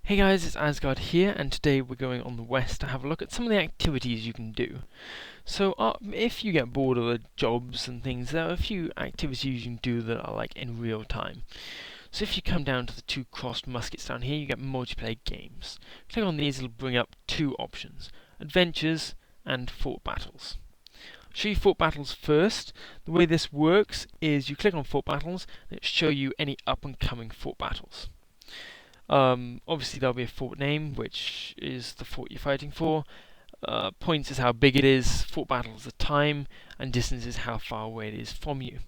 Hey guys, it's Asgard here, and today we're going on the west to have a look at some of the activities you can do. So, if you get bored of the jobs and things, there are a few activities you can do that are like in real time. So if you come down to the two crossed muskets down here, you get multiplayer games. Click on these, it'll bring up two options: adventures and fort battles. I'll show you fort battles first. The way this works is you click on fort battles, and it'll show you any up and coming fort battles. Obviously there'll be a fort name, which is the fort you're fighting for. Points is how big it is, fort battles the time, and distance is how far away it is from you.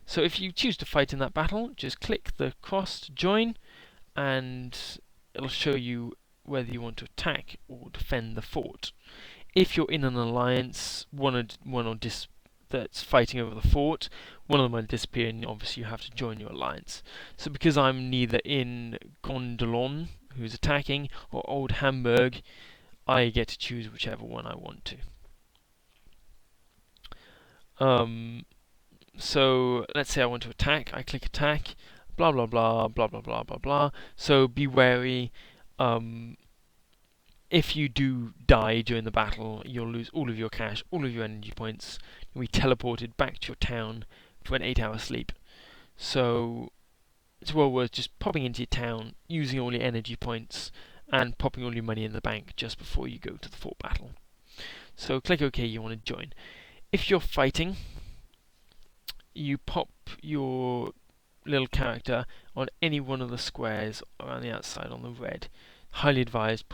So if you choose to fight in that battle, just click the cross to join, and it'll show you whether you want to attack or defend the fort. If you're in an alliance, that's fighting over the fort, one of them will disappear, and obviously you have to join your alliance. So because I'm neither in Gondolon, who's attacking, or Old Hamburg, I get to choose whichever one I want to. So let's say I want to attack, I click attack, blah blah blah, blah blah blah blah blah. So be wary. If you do die during the battle, you'll lose all of your cash, all of your energy points. You'll be teleported back to your town for an 8-hour sleep. So it's well worth just popping into your town, using all your energy points, and popping all your money in the bank just before you go to the fort battle. So click OK, you want to join. If you're fighting, you pop your little character on any one of the squares around the outside on the red. Highly advised,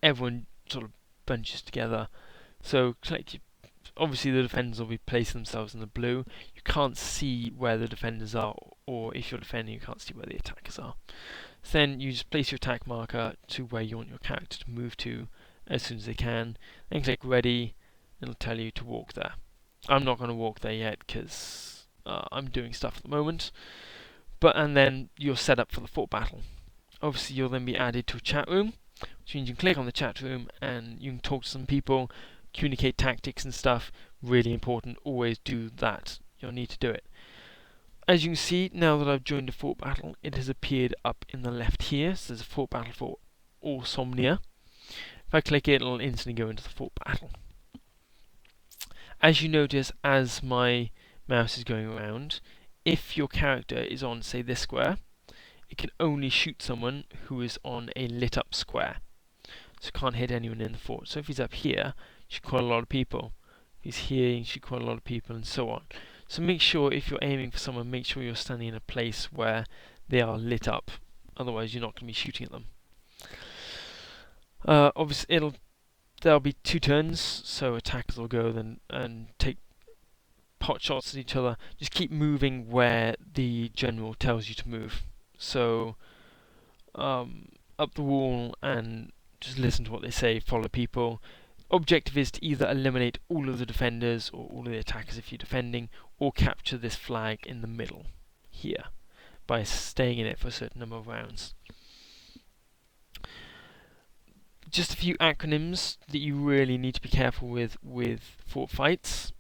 everyone sort of bunches together. So obviously the defenders will be placing themselves in the blue. You can't see where the defenders are, or if you're defending, you can't see where the attackers are. So then you just place your attack marker to where you want your character to move to as soon as they can. Then click ready, and it'll tell you to walk there. I'm not going to walk there yet because I'm doing stuff at the moment. And then you're set up for the fort battle. Obviously you'll then be added to a chat room, which means you can click on the chat room and you can talk to some people, communicate tactics and stuff. Really important, always do that. You'll need to do it. As you can see, now that I've joined a fort battle, it has appeared up in the left here. So there's a fort battle for Orsomnia. If I click it, it'll instantly go into the fort battle. As you notice, as my mouse is going around, if your character is on, say, this square, it can only shoot someone who is on a lit up square. So it can't hit anyone in the fort. So if he's up here, you should quite a lot of people. If he's here, you should quite a lot of people, and so on. So make sure if you're aiming for someone, make sure you're standing in a place where they are lit up. Otherwise, you're not going to be shooting at them. Obviously, there'll be two turns, so attackers will go then and take pot shots at each other. Just keep moving where the general tells you to move. So up the wall and just listen to what they say, follow people. Objective is to either eliminate all of the defenders or all of the attackers if you're defending, or capture this flag in the middle here by staying in it for a certain number of rounds. Just a few acronyms that you really need to be careful with fort fights.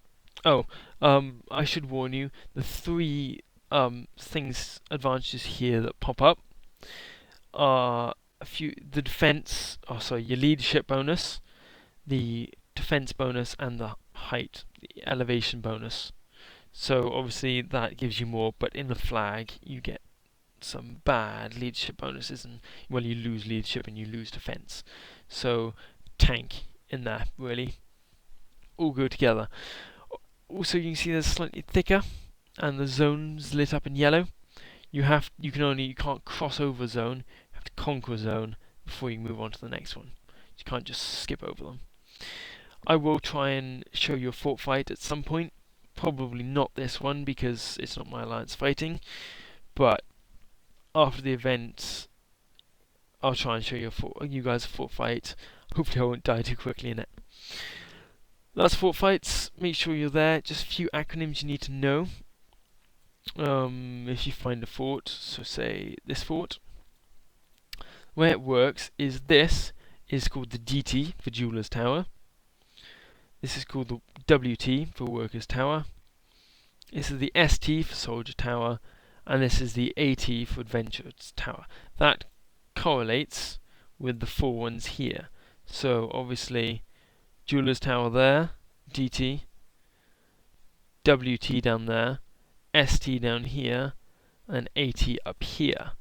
I should warn you, the three advantages here that pop up are your leadership bonus, the defense bonus, and the elevation bonus. So obviously that gives you more, but in the flag you get some bad leadership bonuses, and you lose leadership and you lose defense. So tank in there, really. All go together. Also, you can see there's slightly thicker, and the zone's lit up in yellow. You can't cross over a zone. You have to conquer a zone before you move on to the next one. You can't just skip over them. I will try and show you a fort fight at some point. Probably not this one because it's not my alliance fighting, but after the event, I'll try and show you guys a fort fight. Hopefully I won't die too quickly in it. That's fort fights. Make sure you're there. Just a few acronyms you need to know. If you find a fort, so say this fort, the way it works is this is called the DT for Jeweler's Tower. This is called the WT for Workers' Tower. This is the ST for Soldier Tower, and this is the AT for Adventurers Tower. That correlates with the 4 ones here. So obviously, Jeweler's Tower there, DT, WT down there, ST down here, and AT up here.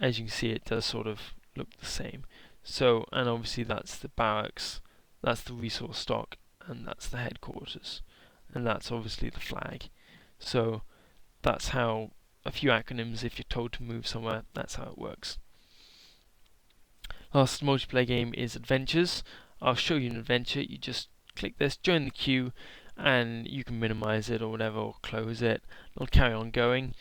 As you can see, it does sort of look the same. So, and obviously that's the barracks, that's the resource stock, and that's the headquarters. And that's obviously the flag. So that's how a few acronyms, if you're told to move somewhere, that's how it works. Last multiplayer game is Adventures. I'll show you an adventure. You just click this, join the queue, and you can minimize it or whatever, or close it. It'll carry on going.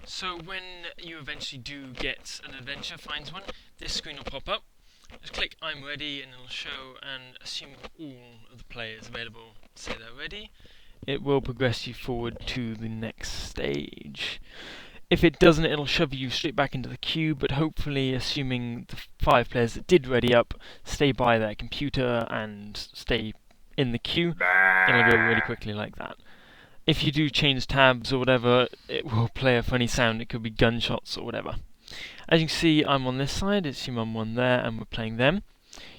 So when you eventually do get an adventure, finds one, this screen will pop up. Just click I'm ready and it'll show, and assuming all of the players available say they're ready, it will progress you forward to the next stage. If it doesn't, it'll shove you straight back into the queue, but hopefully, assuming the 5 players that did ready up stay by their computer and stay in the queue, it'll go really quickly like that. If you do change tabs or whatever, it will play a funny sound. It could be gunshots or whatever. As you can see, I'm on this side, assume I'm one there, and we're playing them.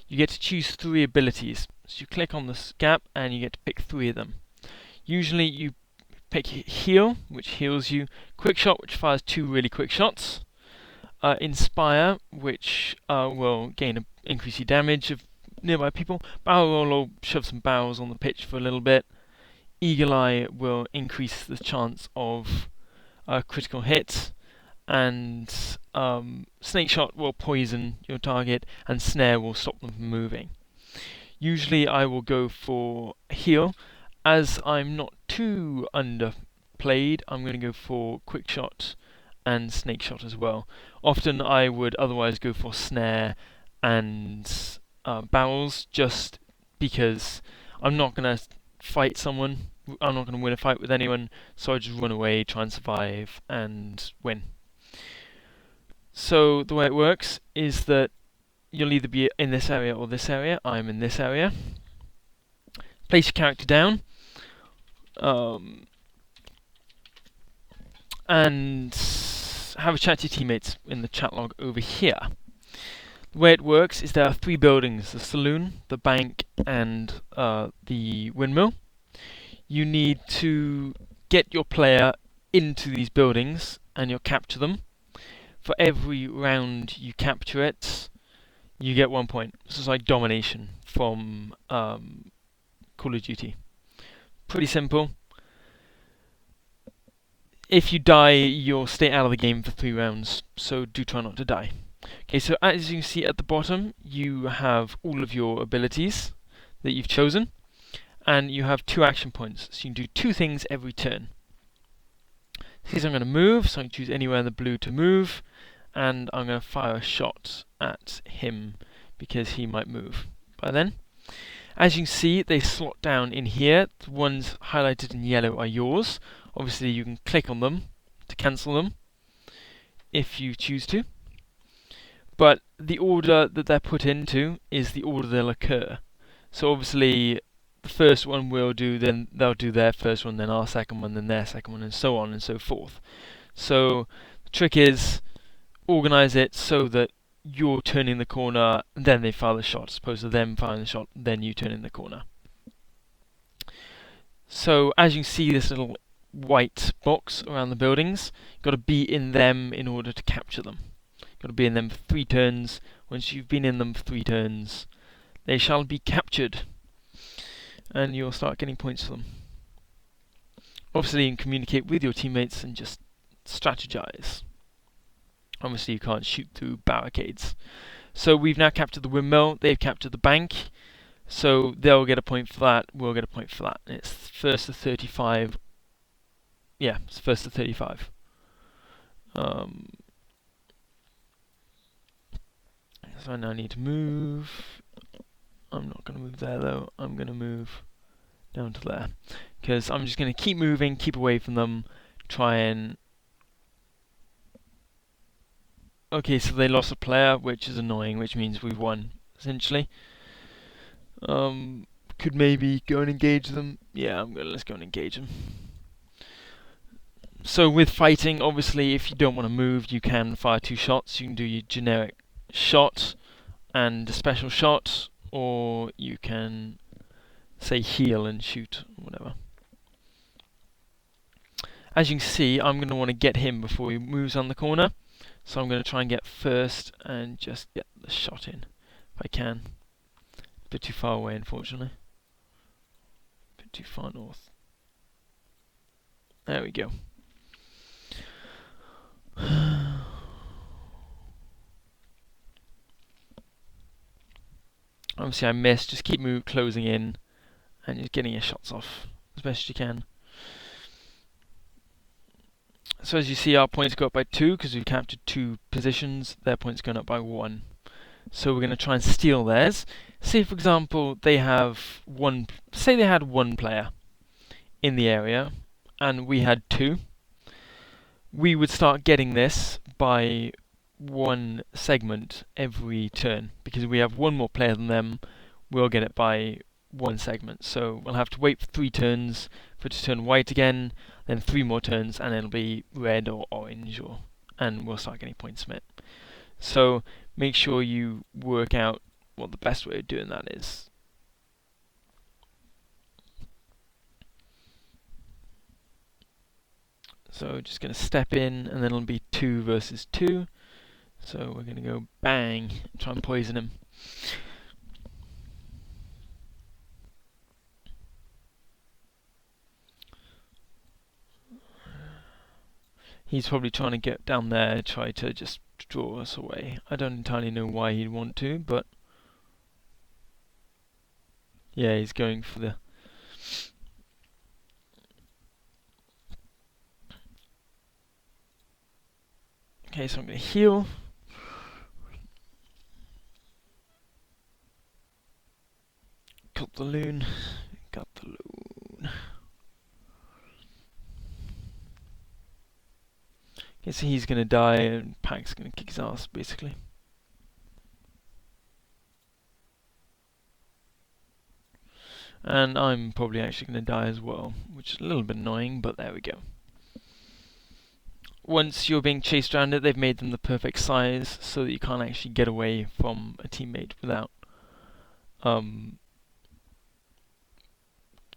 You get to choose 3 abilities. So you click on this gap, and you get to pick 3 of them. Usually you pick Heal, which heals you, Quick Shot, which fires 2 really quick shots, Inspire, which will increase your damage of nearby people, Barrel Roll will shove some barrels on the pitch for a little bit, Eagle Eye will increase the chance of critical hits, and Snake Shot will poison your target, and Snare will stop them from moving. Usually I will go for Heal. As I'm not too underplayed, I'm going to go for Quick Shot and Snake Shot as well. Often I would otherwise go for Snare and barrels, just because I'm not going to fight someone, I'm not going to win a fight with anyone, so I just run away, try and survive, and win. So the way it works is that you'll either be in this area or this area. I'm in this area. Place your character down, and have a chat to your teammates in the chat log over here. The way it works is there are 3 buildings: the saloon, the bank, and the windmill. You need to get your player into these buildings, and you'll capture them. For every round you capture it, you get 1 point. This is like Domination from Call of Duty. Pretty simple. If you die, you'll stay out of the game for 3 rounds, so do try not to die. Okay, so as you can see at the bottom, you have all of your abilities that you've chosen, and you have 2 action points, so you can do 2 things every turn. Here's I'm going to move, so I can choose anywhere in the blue to move, and I'm going to fire a shot at him because he might move by then. As you can see, they slot down in here. The ones highlighted in yellow are yours. Obviously you can click on them to cancel them if you choose to, but the order that they're put into is the order they'll occur. So obviously the first one will do, then they'll do their first one, then our second one, then their second one, and so on and so forth. So the trick is organize it so that you're turning the corner, and then they fire the shot, as opposed to them firing the shot, then you turning the corner. So as you can see, this little white box around the buildings, you've got to be in them in order to capture them. You've got to be in them for 3 turns. Once you've been in them for 3 turns, they shall be captured, and you'll start getting points for them. Obviously you can communicate with your teammates and just strategize. Obviously you can't shoot through barricades. So we've now captured the windmill, they've captured the bank, so they'll get a point for that, we'll get a point for that. And it's first to 35. Yeah, it's first to 35. So I now need to move. I'm not going to move there though, I'm going to move down to there. Because I'm just going to keep moving, keep away from them, try and... Okay, so they lost a player, which is annoying, which means we've won, essentially. Could maybe go and engage them. Yeah, let's go and engage them. So with fighting, obviously, if you don't want to move, you can fire 2 shots. You can do your generic shot and a special shot, or you can say heal and shoot, or whatever. As you can see, I'm going to want to get him before he moves on the corner, so I'm going to try and get first and just get the shot in if I can. A bit too far away, unfortunately. A bit too far north. There we go. Obviously I missed, just keep closing in and just getting your shots off as best as you can. So as you see, our points go up by 2 because we've captured 2 positions, their points going up by 1. So we're going to try and steal theirs. Say for example they have say they had 1 player in the area and we had 2. We would start getting this by 1 segment every turn, because we have 1 more player than them, we'll get it by 1 segment. So we'll have to wait for 3 turns for it to turn white again, then 3 more turns, and it'll be red or orange, and we'll start getting points from it. So make sure you work out what the best way of doing that is. So just going to step in, and then it'll be 2 versus 2. So we're going to go bang, try and poison him. He's probably trying to get down there, try to just draw us away. I don't entirely know why he'd want to, but yeah, he's going for the... Okay, so I'm going to heal. Got the loon. Got the loon. Okay, so he's going to die and Pack's going to kick his ass, basically. And I'm probably actually going to die as well, which is a little bit annoying, but there we go. Once you're being chased around it, they've made them the perfect size so that you can't actually get away from a teammate without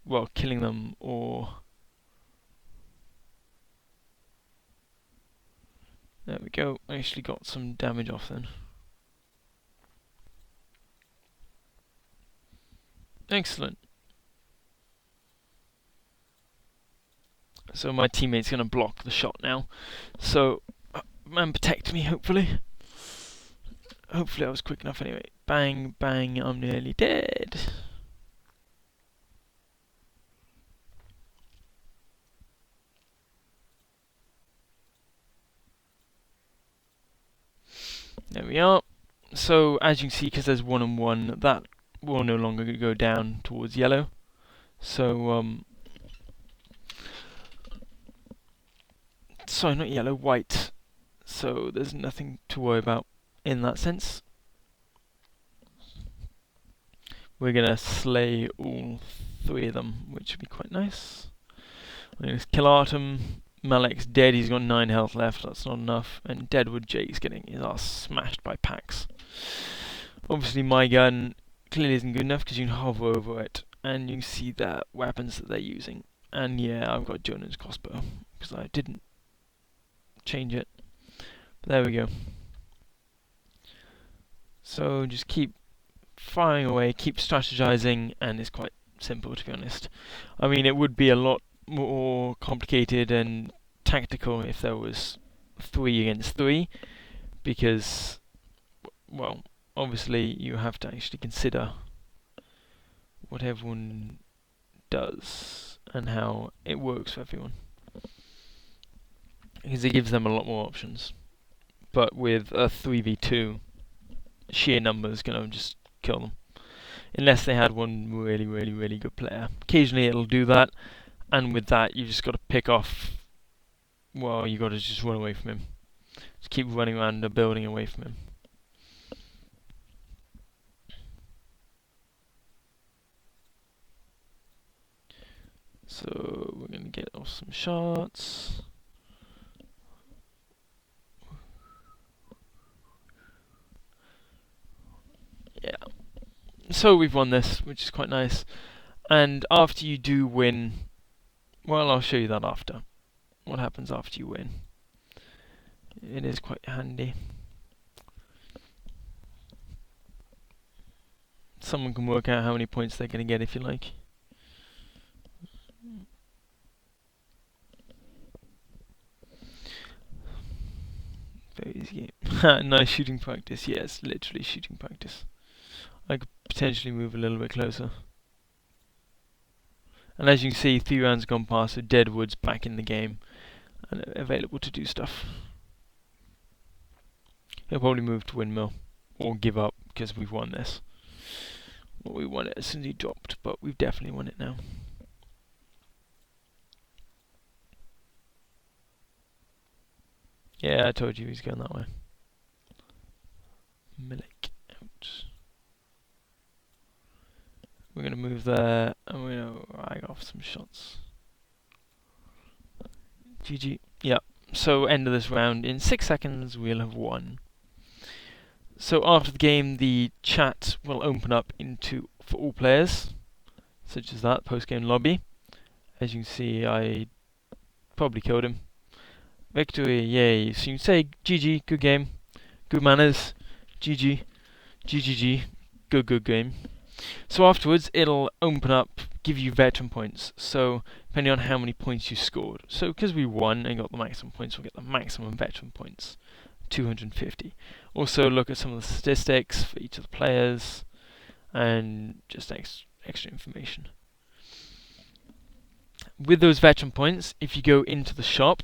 well, killing them or... There we go, I actually got some damage off then. Excellent. So my teammate's going to block the shot now. So, man, protect me, hopefully. Hopefully I was quick enough anyway. Bang, bang, I'm nearly dead. There we are. So, as you can see, because there's 1 and 1, that will no longer go down towards yellow. So, sorry, not yellow, white. So there's nothing to worry about in that sense. We're going to slay all 3 of them, which would be quite nice. I'm going to kill Artem. Malek's dead, he's got 9 health left, that's not enough. And Deadwood Jake's getting his ass smashed by Pax. Obviously my gun clearly isn't good enough because you can hover over it and you can see the weapons that they're using. And yeah, I've got Jonah's crossbow because I didn't change it. But there we go. So just keep firing away, keep strategizing, and it's quite simple, to be honest. I mean, it would be a lot more complicated and tactical if there was 3 against 3, because, well, obviously you have to actually consider what everyone does and how it works for everyone, because it gives them a lot more options. But with a 3v2, sheer numbers gonna just kill them, unless they had one really, really, really good player. Occasionally it'll do that, and with that you just got to pick off. Well, you got to just run away from him. Just keep running around the building away from him. So we're gonna get off some shots. So we've won this, which is quite nice. And after you do win, well, I'll show you that after. What happens after you win. It is quite handy. Someone can work out how many points they're going to get if you like. Very easy game. Nice shooting practice. Yes, literally shooting practice. I could potentially move a little bit closer. And as you can see, 3 rounds have gone past, so Deadwood's back in the game and available to do stuff. He'll probably move to Windmill or give up because we've won this. Well, we won it as soon as he dropped, but we've definitely won it now. Yeah, I told you he's going that way. Milik out. We're going to move there, and we're going to rag off some shots. GG. Yeah, so end of this round. In 6 seconds, we'll have won. So after the game, the chat will open up for all players, such as that post-game lobby. As you can see, I probably killed him. Victory, yay. So you can say GG, good game, good manners, GG, GGG, good game. So afterwards, it'll open up, give you veteran points. So depending on how many points you scored. So because we won and got the maximum points, we'll get the maximum veteran points, 250. Also look at some of the statistics for each of the players and just extra information. With those veteran points, if you go into the shop,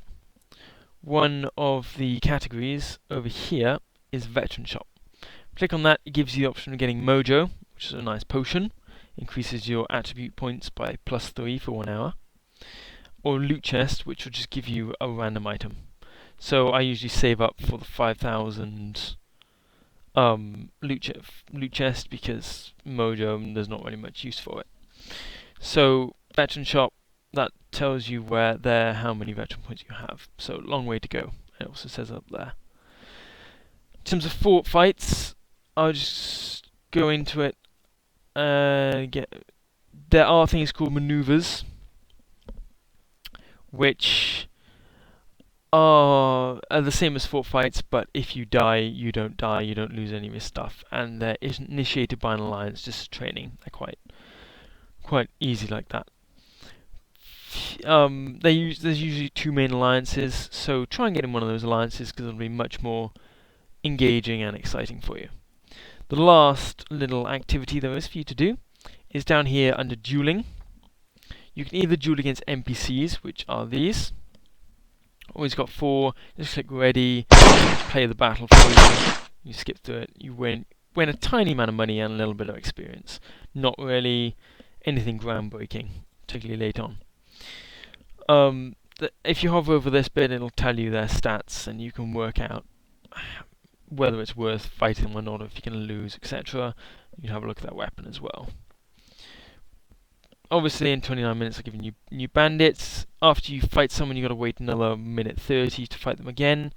one of the categories over here is veteran shop. Click on that, it gives you the option of getting Mojo, which is a nice potion, increases your attribute points by +3 for 1 hour, or loot chest, which will just give you a random item. So I usually save up for the 5,000 loot chest because Mojo, there's not really much use for it. So veteran shop, that tells you how many veteran points you have. So long way to go. It also says up there. In terms of fort fights, I'll just go into it. There are things called maneuvers, which are the same as fort fights, but if you die, you don't lose any of your stuff, and they're initiated by an alliance, just training. They're quite easy like that. There's usually 2 main alliances, so try and get in one of those alliances because it'll be much more engaging and exciting for you. The last little activity there is for you to do is down here under Dueling. You can either duel against NPCs, which are these. Always got 4, just click ready, play the battle for you, you skip through it, you win a tiny amount of money and a little bit of experience. Not really anything groundbreaking, particularly late on. If you hover over this bit, it'll tell you their stats, and you can work out whether it's worth fighting them or not, if you're going to lose, etc. You can have a look at that weapon as well. Obviously, in 29 minutes, I've given you new bandits. After you fight someone, you've got to wait another minute 30 to fight them again.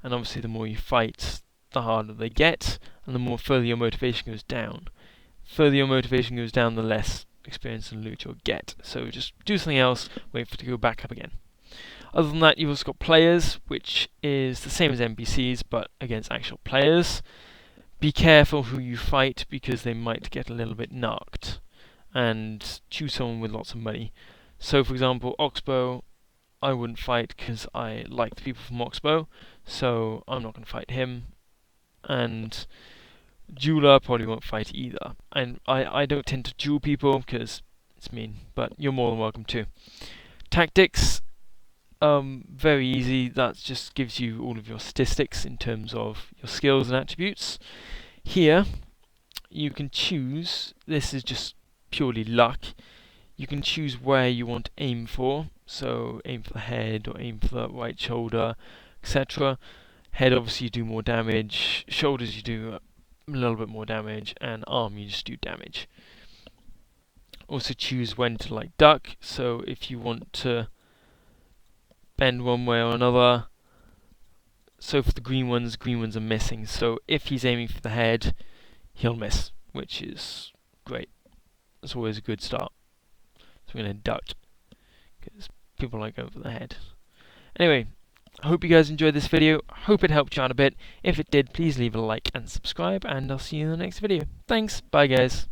And obviously, the more you fight, the harder they get, and the more further your motivation goes down. Further your motivation goes down, the less experience and loot you'll get. So just do something else, wait for it to go back up again. Other than that, you've also got players, which is the same as NPCs, but against actual players. Be careful who you fight, because they might get a little bit narked. And choose someone with lots of money. So, for example, Oxbow, I wouldn't fight because I like the people from Oxbow, so I'm not going to fight him. And Jeweler probably won't fight either. And I don't tend to duel people because it's mean, but you're more than welcome to. Tactics, very easy. That just gives you all of your statistics in terms of your skills and attributes. Here, you can choose, this is just purely luck, you can choose where you want to aim for. So aim for the head, or aim for the right shoulder, etc. Head, obviously you do more damage, shoulders you do a little bit more damage, and arm you just do damage. Also choose when to duck, so if you want to bend one way or another. So for the green ones are missing, so if he's aiming for the head, he'll miss, which is great. That's always a good start. So we're going to duck, because people like going for the head. Anyway, I hope you guys enjoyed this video. Hope it helped you out a bit. If it did, please leave a like and subscribe, and I'll see you in the next video. Thanks, bye guys.